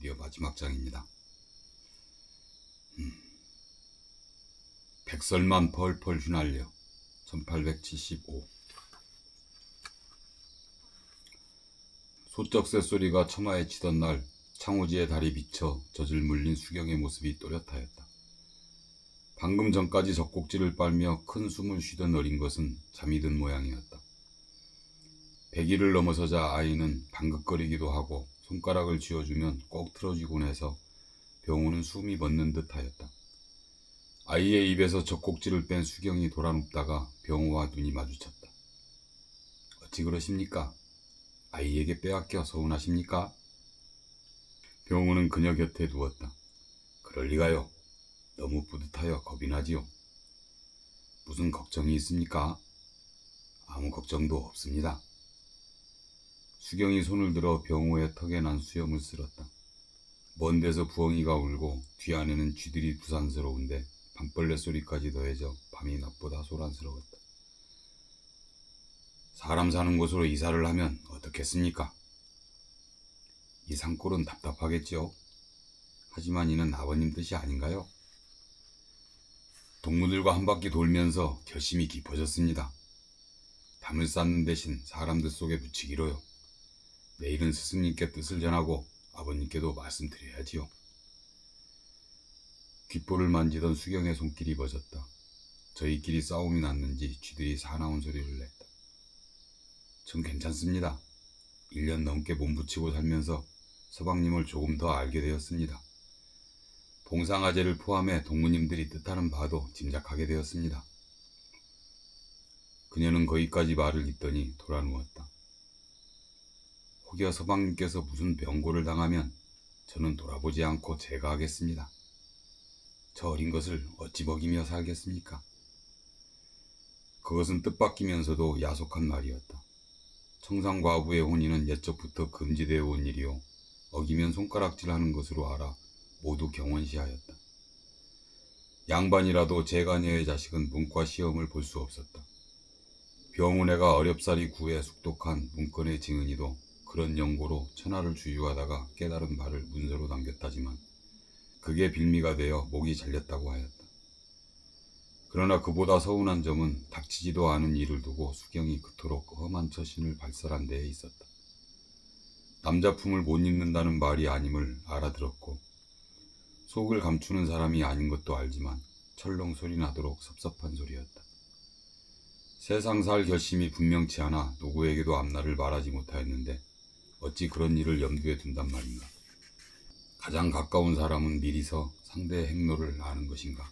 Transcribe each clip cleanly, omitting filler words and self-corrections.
드디어 마지막 장입니다. 백설만 펄펄 휘날려 1875. 소쩍 쇳소리가 처마에 치던 날 창호지의 달이 비쳐 젖을 물린 수경의 모습이 또렷하였다. 방금 전까지 젖꼭지를 빨며 큰 숨을 쉬던 어린 것은 잠이 든 모양이었다. 100일을 넘어서자 아이는 방긋거리기도 하고 손가락을 쥐어주면 꼭 틀어쥐곤 해서 병호는 숨이 멎는 듯 하였다. 아이의 입에서 젖꼭지를 뺀 수경이 돌아눕다가 병호와 눈이 마주쳤다. 어찌 그러십니까? 아이에게 빼앗겨 서운하십니까? 병호는 그녀 곁에 누웠다. 그럴 리가요. 너무 뿌듯하여 겁이 나지요. 무슨 걱정이 있습니까? 아무 걱정도 없습니다. 수경이 손을 들어 병호의 턱에 난 수염을 쓸었다. 먼 데서 부엉이가 울고 뒤안에는 쥐들이 부산스러운데 밤벌레 소리까지 더해져 밤이 낮보다 소란스러웠다. 사람 사는 곳으로 이사를 하면 어떻겠습니까? 이 산골은 답답하겠지요. 하지만 이는 아버님 뜻이 아닌가요? 동무들과 한 바퀴 돌면서 결심이 깊어졌습니다. 담을 쌓는 대신 사람들 속에 묻히기로요. 내일은 스승님께 뜻을 전하고 아버님께도 말씀드려야지요. 귓볼을 만지던 수경의 손길이 멎었다. 저희끼리 싸움이 났는지 쥐들이 사나운 소리를 냈다. 전 괜찮습니다. 1년 넘게 몸붙이고 살면서 서방님을 조금 더 알게 되었습니다. 봉상아제를 포함해 동무님들이 뜻하는 바도 짐작하게 되었습니다. 그녀는 거기까지 말을 잇더니 돌아누웠다. 혹여 서방님께서 무슨 병고를 당하면 저는 돌아보지 않고 제가 하겠습니다. 저 어린 것을 어찌 먹이며 살겠습니까? 그것은 뜻밖이면서도 야속한 말이었다. 청상과부의 혼인은 옛적부터 금지되어 온 일이요. 어기면 손가락질하는 것으로 알아 모두 경원시하였다. 양반이라도 제가녀의 자식은 문과 시험을 볼 수 없었다. 병훈애가 어렵사리 구해 숙독한 문건의 증언이도 그런 연고로 천하를 주유하다가 깨달은 바를 문서로 남겼다지만 그게 빌미가 되어 목이 잘렸다고 하였다. 그러나 그보다 서운한 점은 닥치지도 않은 일을 두고 수경이 그토록 험한 처신을 발설한 데에 있었다. 남자품을 못 입는다는 말이 아님을 알아들었고 속을 감추는 사람이 아닌 것도 알지만 철렁 소리 나도록 섭섭한 소리였다. 세상 살 결심이 분명치 않아 누구에게도 앞날을 말하지 못하였는데 어찌 그런 일을 염두에 둔단 말인가. 가장 가까운 사람은 미리서 상대의 행로를 아는 것인가.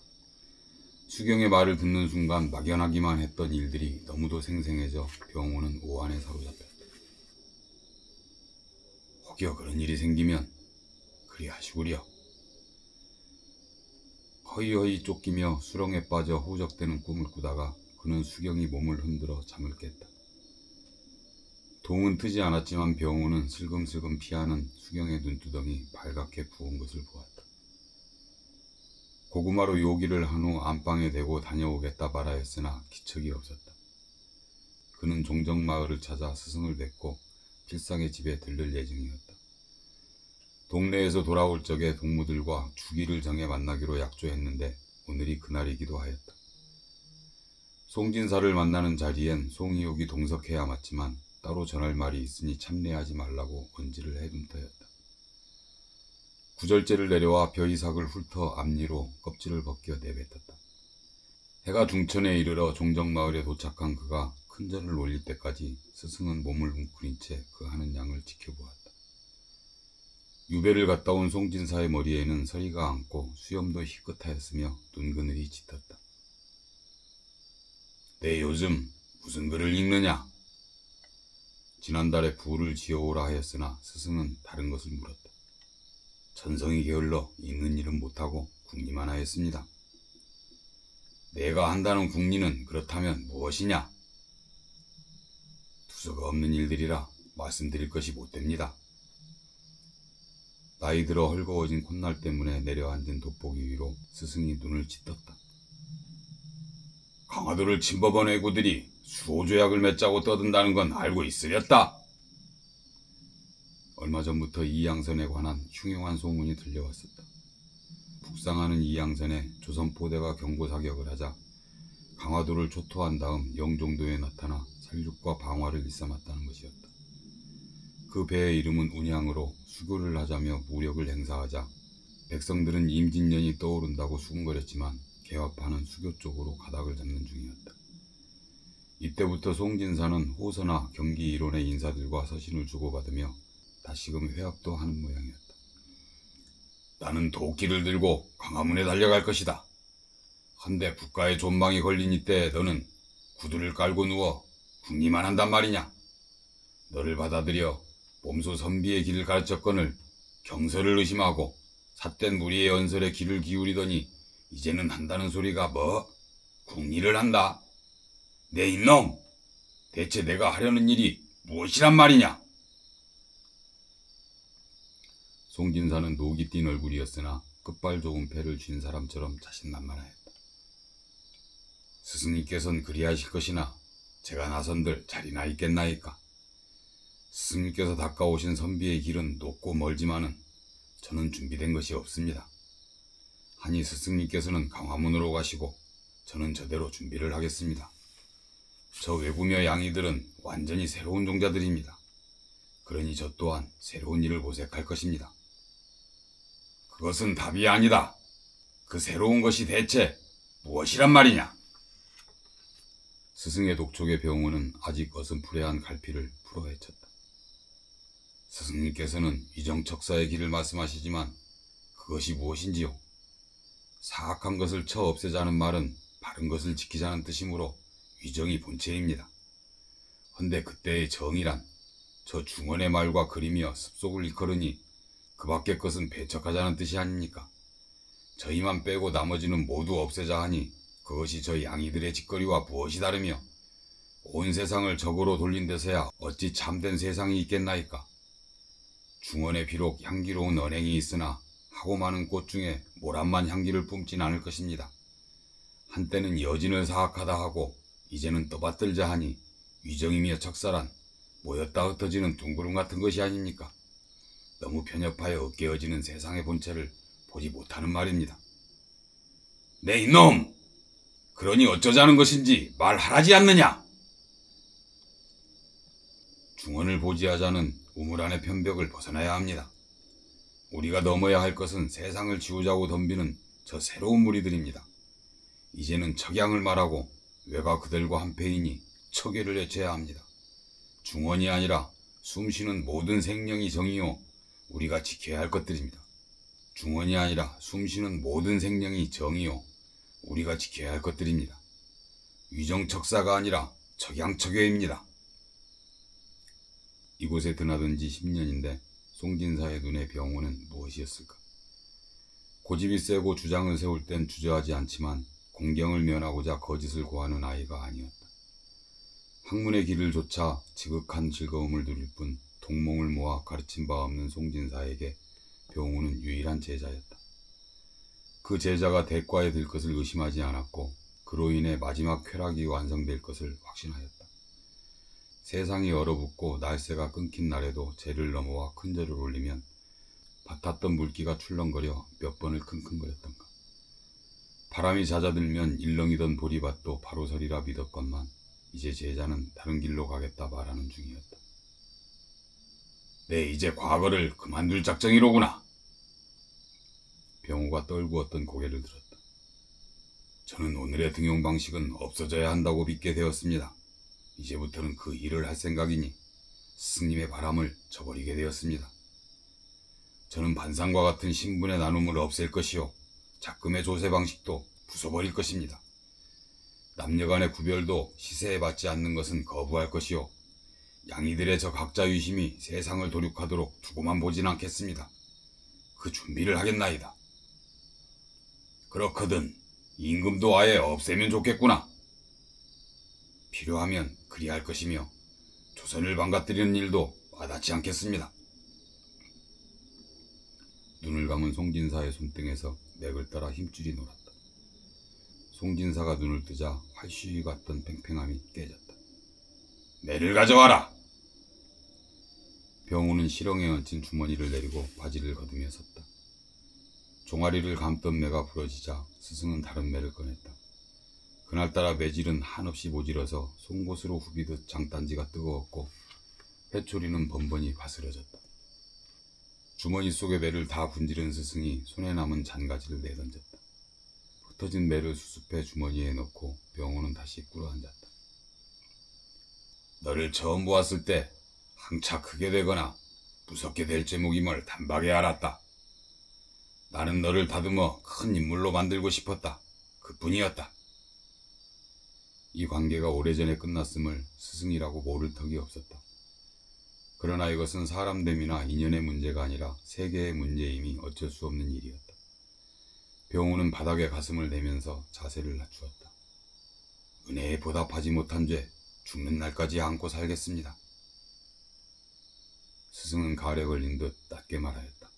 수경의 말을 듣는 순간 막연하기만 했던 일들이 너무도 생생해져 병호는 오한에 사로잡혔다. 혹여 그런 일이 생기면 그리하시구려. 허이허이 쫓기며 수렁에 빠져 호적되는 꿈을 꾸다가 그는 수경이 몸을 흔들어 잠을 깼다. 동은 트지 않았지만 병호는 슬금슬금 피하는 수경의 눈두덩이 발갛게 부은 것을 보았다. 고구마로 요기를 한 후 안방에 대고 다녀오겠다 말하였으나 기척이 없었다. 그는 종정마을을 찾아 스승을 뵙고 필상의 집에 들를 예정이었다. 동네에서 돌아올 적에 동무들과 주기를 정해 만나기로 약조했는데 오늘이 그날이기도 하였다. 송진사를 만나는 자리엔 송이옥이 동석해야 맞지만 따로 전할 말이 있으니 참례하지 말라고 언지를 해둔 터였다. 구절제를 내려와 벼이삭을 훑어 앞니로 껍질을 벗겨 내뱉었다. 해가 중천에 이르러 종정마을에 도착한 그가 큰절을 올릴 때까지 스승은 몸을 웅크린 채 그 하는 양을 지켜보았다. 유배를 갔다 온 송진사의 머리에는 서리가 앉고 수염도 희끗하였으며 눈그늘이 짙었다. 내 요즘 무슨 글을 읽느냐? 지난달에 부를 지어오라 하였으나 스승은 다른 것을 물었다. 전성이 게을러 읽는 일은 못하고 궁리만 하였습니다. 내가 한다는 궁리는 그렇다면 무엇이냐? 두서가 없는 일들이라 말씀드릴 것이 못됩니다. 나이 들어 헐거워진 콧날 때문에 내려앉은 돋보기 위로 스승이 눈을 찢었다. 강화도를 침범한 왜구들이 수호조약을 맺자고 떠든다는 건 알고 있으렸다. 어느 얼마 전부터 이양선에 관한 흉흉한 소문이 들려왔었다. 북상하는 이양선에 조선포대가 경고사격을 하자 강화도를 초토한 다음 영종도에 나타나 살육과 방화를 일삼았다는 것이었다. 그 배의 이름은 운양으로 수교를 하자며 무력을 행사하자 백성들은 임진년이 떠오른다고 수군거렸지만 개화파는 수교 쪽으로 가닥을 잡는 중이었다. 이때부터 송진사는 호서나 경기 일원의 인사들과 서신을 주고받으며 다시금 회합도 하는 모양이었다. 나는 도끼를 들고 광화문에 달려갈 것이다. 헌데 국가의 존망이 걸린 이때 너는 구두를 깔고 누워 궁리만 한단 말이냐. 너를 받아들여 몸소 선비의 길을 가르쳤거늘 경서를 의심하고 삿된 무리의 연설에 귀를 기울이더니 이제는 한다는 소리가 뭐? 궁리를 한다. 내 이놈! 대체 내가 하려는 일이 무엇이란 말이냐? 송진사는 녹이 띈 얼굴이었으나 끝발 좋은 패를 쥔 사람처럼 자신만만하였다. 스승님께서는 그리하실 것이나 제가 나선들 자리나 있겠나이까. 스승님께서 닦아오신 선비의 길은 높고 멀지만은 저는 준비된 것이 없습니다. 하니 스승님께서는 강화문으로 가시고 저는 저대로 준비를 하겠습니다. 저 외구며 양이들은 완전히 새로운 종자들입니다. 그러니 저 또한 새로운 일을 모색할 것입니다. 그것은 답이 아니다. 그 새로운 것이 대체 무엇이란 말이냐? 스승의 독촉의 병우는 아직 어슴푸레한 갈피를 풀어헤쳤다. 스승님께서는 위정척사의 길을 말씀하시지만 그것이 무엇인지요? 사악한 것을 쳐 없애자는 말은 바른 것을 지키자는 뜻이므로 위정이 본체입니다. 헌데 그때의 정이란 저 중원의 말과 그림이여 습속을 일컬으니 그 밖의 것은 배척하자는 뜻이 아닙니까? 저희만 빼고 나머지는 모두 없애자 하니 그것이 저 양이들의 짓거리와 무엇이 다르며 온 세상을 적으로 돌린 데서야 어찌 참된 세상이 있겠나이까? 중원에 비록 향기로운 언행이 있으나 하고 많은 꽃 중에 모란만 향기를 뿜진 않을 것입니다. 한때는 여진을 사악하다 하고 이제는 떠받들자 하니 위정이며 척사란 모였다 흩어지는 둥구름 같은 것이 아닙니까? 너무 편협하여 엇깨어지는 세상의 본체를 보지 못하는 말입니다. 내 이놈! 그러니 어쩌자는 것인지 말하라지 않느냐? 중원을 보지하자는 우물 안의 편벽을 벗어나야 합니다. 우리가 넘어야 할 것은 세상을 지우자고 덤비는 저 새로운 무리들입니다. 이제는 척양을 말하고 외가 그들과 한패이니 척외를 해쳐야 합니다. 중원이 아니라 숨쉬는 모든 생명이 정이요 우리가 지켜야 할 것들입니다. 중원이 아니라 숨쉬는 모든 생명이 정이요 우리가 지켜야 할 것들입니다. 위정척사가 아니라 척양척외입니다. 이곳에 드나든 지 10년인데 송진사의 눈에 병우는 무엇이었을까? 고집이 세고 주장을 세울 땐 주저하지 않지만 공경을 면하고자 거짓을 고하는 아이가 아니었다. 학문의 길을 좇아 지극한 즐거움을 누릴 뿐 동몽을 모아 가르친 바 없는 송진사에게 병우는 유일한 제자였다. 그 제자가 대과에 들 것을 의심하지 않았고 그로 인해 마지막 쾌락이 완성될 것을 확신하였다. 세상이 얼어붙고 날새가 끊긴 날에도 제를 넘어와 큰 절을 올리면 밭았던 물기가 출렁거려 몇 번을 킁킁거렸던가. 바람이 잦아들면 일렁이던 보리밭도 바로 서리라 믿었건만 이제 제자는 다른 길로 가겠다 말하는 중이었다. 내 이제 과거를 그만둘 작정이로구나. 병우가 떨구었던 고개를 들었다. 저는 오늘의 등용 방식은 없어져야 한다고 믿게 되었습니다. 이제부터는 그 일을 할 생각이니 스승님의 바람을 저버리게 되었습니다. 저는 반상과 같은 신분의 나눔을 없앨 것이요 작금의 조세 방식도 부숴버릴 것입니다. 남녀 간의 구별도 시세에 받지 않는 것은 거부할 것이요 양이들의 저 각자 유심히 세상을 도륙하도록 두고만 보진 않겠습니다. 그 준비를 하겠나이다. 그렇거든 임금도 아예 없애면 좋겠구나. 필요하면 그리할 것이며 조선을 망가뜨리는 일도 와닿지 않겠습니다. 눈을 감은 송진사의 손등에서 맥을 따라 힘줄이 놀았다. 송진사가 눈을 뜨자 활쉬 같던 팽팽함이 깨졌다. 매를 가져와라. 병우는 실형에 얹힌 주머니를 내리고 바지를 걷으며 섰다. 종아리를 감던 매가 부러지자 스승은 다른 매를 꺼냈다. 그날따라 매질은 한없이 모질어서 송곳으로 후비듯 장단지가 뜨거웠고 회초리는 번번이 바스러졌다. 주머니 속의 매를 다 분지른 스승이 손에 남은 잔가지를 내던졌다. 흩어진 매를 수습해 주머니에 넣고 병우는 다시 꿇어앉았다. 너를 처음 보았을 때 항차 크게 되거나 무섭게 될 제목임을 단박에 알았다. 나는 너를 다듬어 큰 인물로 만들고 싶었다. 그뿐이었다. 이 관계가 오래전에 끝났음을 스승이라고 모를 턱이 없었다. 그러나 이것은 사람됨이나 인연의 문제가 아니라 세계의 문제임이 어쩔 수 없는 일이었다. 병우는 바닥에 가슴을 대면서 자세를 낮추었다. 은혜에 보답하지 못한 죄, 죽는 날까지 안고 살겠습니다. 스승은 가을에 걸린 듯 낮게 말하였다.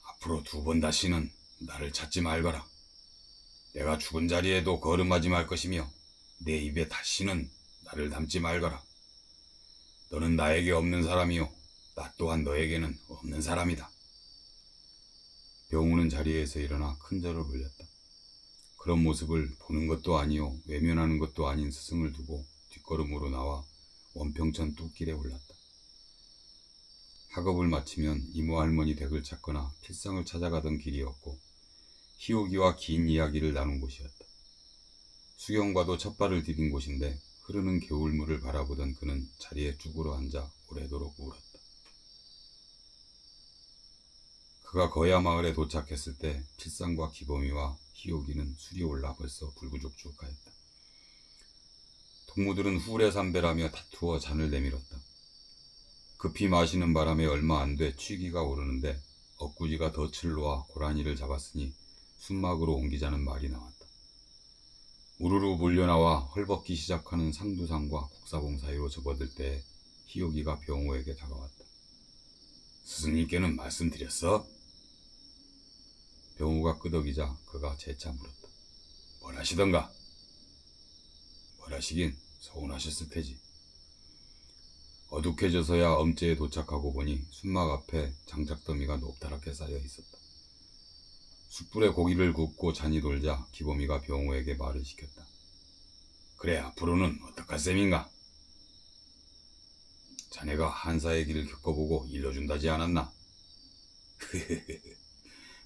앞으로 2번 다시는 나를 찾지 말거라. 내가 죽은 자리에도 거름하지 말 것이며 내 입에 다시는 나를 담지 말거라. 너는 나에게 없는 사람이요 나 또한 너에게는 없는 사람이다. 병우는 자리에서 일어나 큰 절을 올렸다. 그런 모습을 보는 것도 아니요 외면하는 것도 아닌 스승을 두고 뒷걸음으로 나와 원평천 뚝길에 올랐다. 학업을 마치면 이모 할머니 댁을 찾거나 필상을 찾아가던 길이었고 희옥이와 긴 이야기를 나눈 곳이었다. 수경과도 첫 발을 디딘 곳인데 흐르는 겨울물을 바라보던 그는 자리에 쭈그러 앉아 오래도록 울었다. 그가 거야 마을에 도착했을 때 필상과 기범이와 희옥이는 술이 올라 벌써 불구죽죽하였다. 동무들은 후레삼배라며 다투어 잔을 내밀었다. 급히 마시는 바람에 얼마 안 돼 취기가 오르는데 엇구지가 덫을 놓아 고라니를 잡았으니 순막으로 옮기자는 말이 나왔다. 우르르 몰려나와 헐벗기 시작하는 상두상과 국사봉 사이로 접어들 때 희옥이가 병우에게 다가왔다. 스승님께는 말씀드렸어? 병우가 끄덕이자 그가 재차 물었다. 뭘 하시던가? 뭘 하시긴 서운하셨을 테지. 어둑해져서야 엄제에 도착하고 보니 순막 앞에 장작더미가 높다랗게 쌓여 있었다. 숯불에 고기를 굽고 잔이 돌자 기범이가 병우에게 말을 시켰다. 그래 앞으로는 어떡할 셈인가? 자네가 한사의 길을 겪어보고 일러준다지 않았나?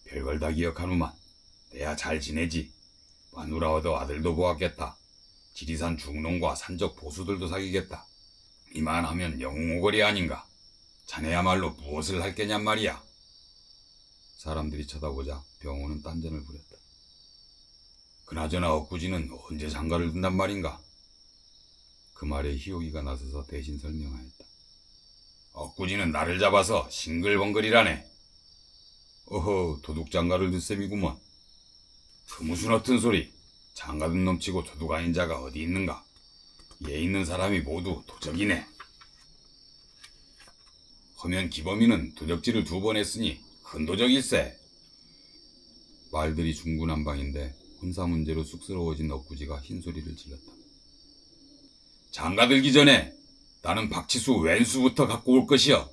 별걸 다 기억하누만. 내야 잘 지내지. 마누라 얻어 아들도 보았겠다. 지리산 중농과 산적 보수들도 사귀겠다. 이만하면 영웅오거리 아닌가? 자네야말로 무엇을 할 게냔 말이야. 사람들이 쳐다보자 병우는 딴전을 부렸다. 그나저나 엇구지는 언제 장가를 든단 말인가? 그 말에 희옥이가 나서서 대신 설명하였다. 엇구지는 나를 잡아서 싱글벙글이라네. 어허, 도둑장가를 들 셈이구먼. 그 무슨 어떤 소리. 장가도 넘치고 도둑 아닌 자가 어디 있는가. 얘 있는 사람이 모두 도적이네. 허면 기범이는 도적질을 2번 했으니 큰 도적일세. 말들이 중구난방인데 혼사 문제로 쑥스러워진 엇구지가 흰소리를 질렀다. 장가들기 전에 나는 박치수 왼수부터 갖고 올 것이여.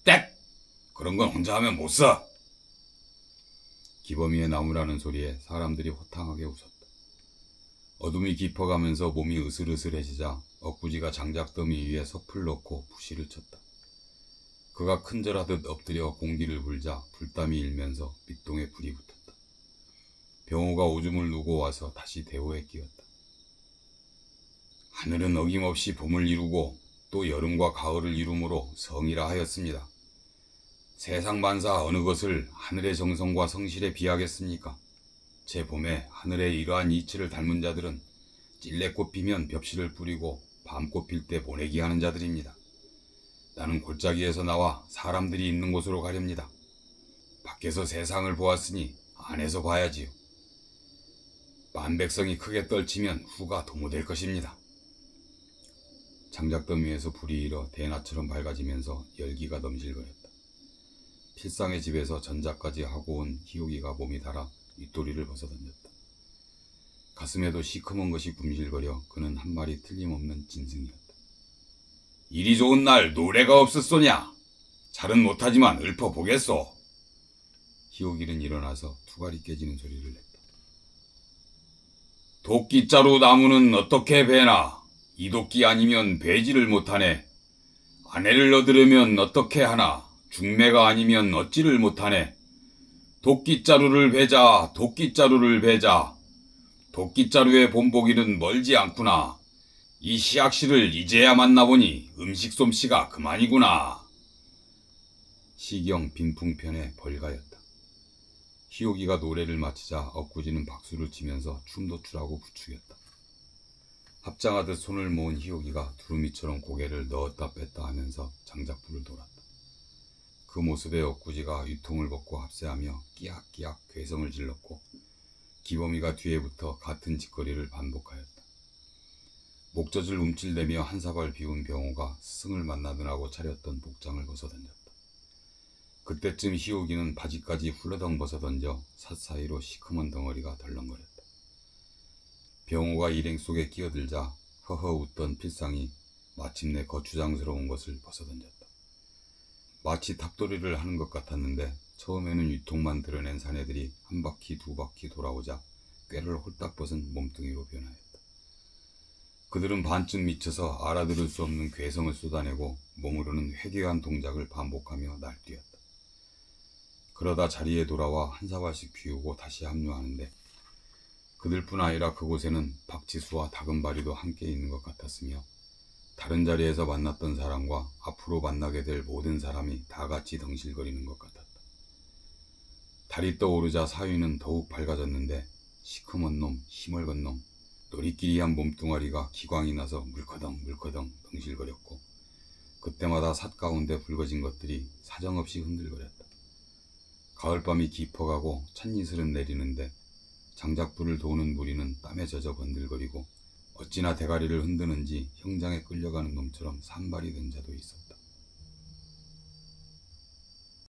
땡! 그런 건 혼자 하면 못 써. 기범이의 나무라는 소리에 사람들이 호탕하게 웃었다. 어둠이 깊어가면서 몸이 으슬으슬해지자 엇구지가 장작더미 위에 섭을 넣고 부시를 쳤다. 그가 큰절하듯 엎드려 공기를 불자 불땀이 일면서 밑동에 불이 붙었다. 병우가 오줌을 누고 와서 다시 대호에 끼었다. 하늘은 어김없이 봄을 이루고 또 여름과 가을을 이루므로 성이라 하였습니다. 세상 만사 어느 것을 하늘의 정성과 성실에 비하겠습니까? 제 봄에 하늘의 이러한 이치를 닮은 자들은 찔레꽃 피면 벽실을 뿌리고 밤꽃 필 때 보내기 하는 자들입니다. 나는 골짜기에서 나와 사람들이 있는 곳으로 가렵니다. 밖에서 세상을 보았으니 안에서 봐야지요. 만백성이 크게 떨치면 후가 도모될 것입니다. 장작더미에서 불이 일어 대낮처럼 밝아지면서 열기가 넘실거렸다. 필상의 집에서 전자까지 하고 온 희옥이가 몸이 달아 윗도리를 벗어던졌다. 가슴에도 시커먼 것이 굶실거려 그는 한 말이 틀림없는 진승이었다. 이리 좋은 날 노래가 없었소냐? 잘은 못하지만 읊어보겠소. 희옥이는 일어나서 투갈이 깨지는 소리를 냈다. 도끼자루 나무는 어떻게 베나? 이도끼 아니면 베지를 못하네. 아내를 얻으려면 어떻게 하나? 중매가 아니면 얻지를 못하네. 도끼자루를 베자, 도끼자루를 베자. 도끼자루의 본보기는 멀지 않구나. 이 시학씨를 이제야 만나보니 음식 솜씨가 그만이구나. 시경 빈풍편의 벌가였다. 희옥이가 노래를 마치자 엊구지는 박수를 치면서 춤도 추라고 부추겼다. 합장하듯 손을 모은 희옥이가 두루미처럼 고개를 넣었다 뺐다 하면서 장작불을 돌았다. 그 모습에 엊구지가 유통을 벗고 합세하며 끼악끼악 괴성을 질렀고 기범이가 뒤에 붙어 같은 짓거리를 반복하였다. 목젖을 움찔대며 한 사발 비운 병호가 스승을 만나느라고 차렸던 복장을 벗어던졌다. 그때쯤 희옥이는 바지까지 훌러덩 벗어던져 삿사이로 시커먼 덩어리가 덜렁거렸다. 병호가 일행 속에 끼어들자 허허 웃던 필상이 마침내 거추장스러운 것을 벗어던졌다. 마치 탑돌이를 하는 것 같았는데 처음에는 유통만 드러낸 사내들이 한 바퀴 두 바퀴 돌아오자 꾀를 홀딱 벗은 몸뚱이로 변하였다. 그들은 반쯤 미쳐서 알아들을 수 없는 괴성을 쏟아내고 몸으로는 회개한 동작을 반복하며 날뛰었다. 그러다 자리에 돌아와 한 사발씩 비우고 다시 합류하는데 그들뿐 아니라 그곳에는 박지수와 다금바리도 함께 있는 것 같았으며 다른 자리에서 만났던 사람과 앞으로 만나게 될 모든 사람이 다 같이 덩실거리는 것 같았다. 달이 떠오르자 사위는 더욱 밝아졌는데 시커먼 놈, 희멀건 놈, 노리끼리한 몸뚱아리가 기광이 나서 물커덩 물커덩 덩실거렸고 그때마다 삿 가운데 붉어진 것들이 사정없이 흔들거렸다. 가을밤이 깊어가고 찻이슬은 내리는데 장작불을 도는 무리는 땀에 젖어 번들거리고 어찌나 대가리를 흔드는지 형장에 끌려가는 놈처럼 산발이 된 자도 있었다.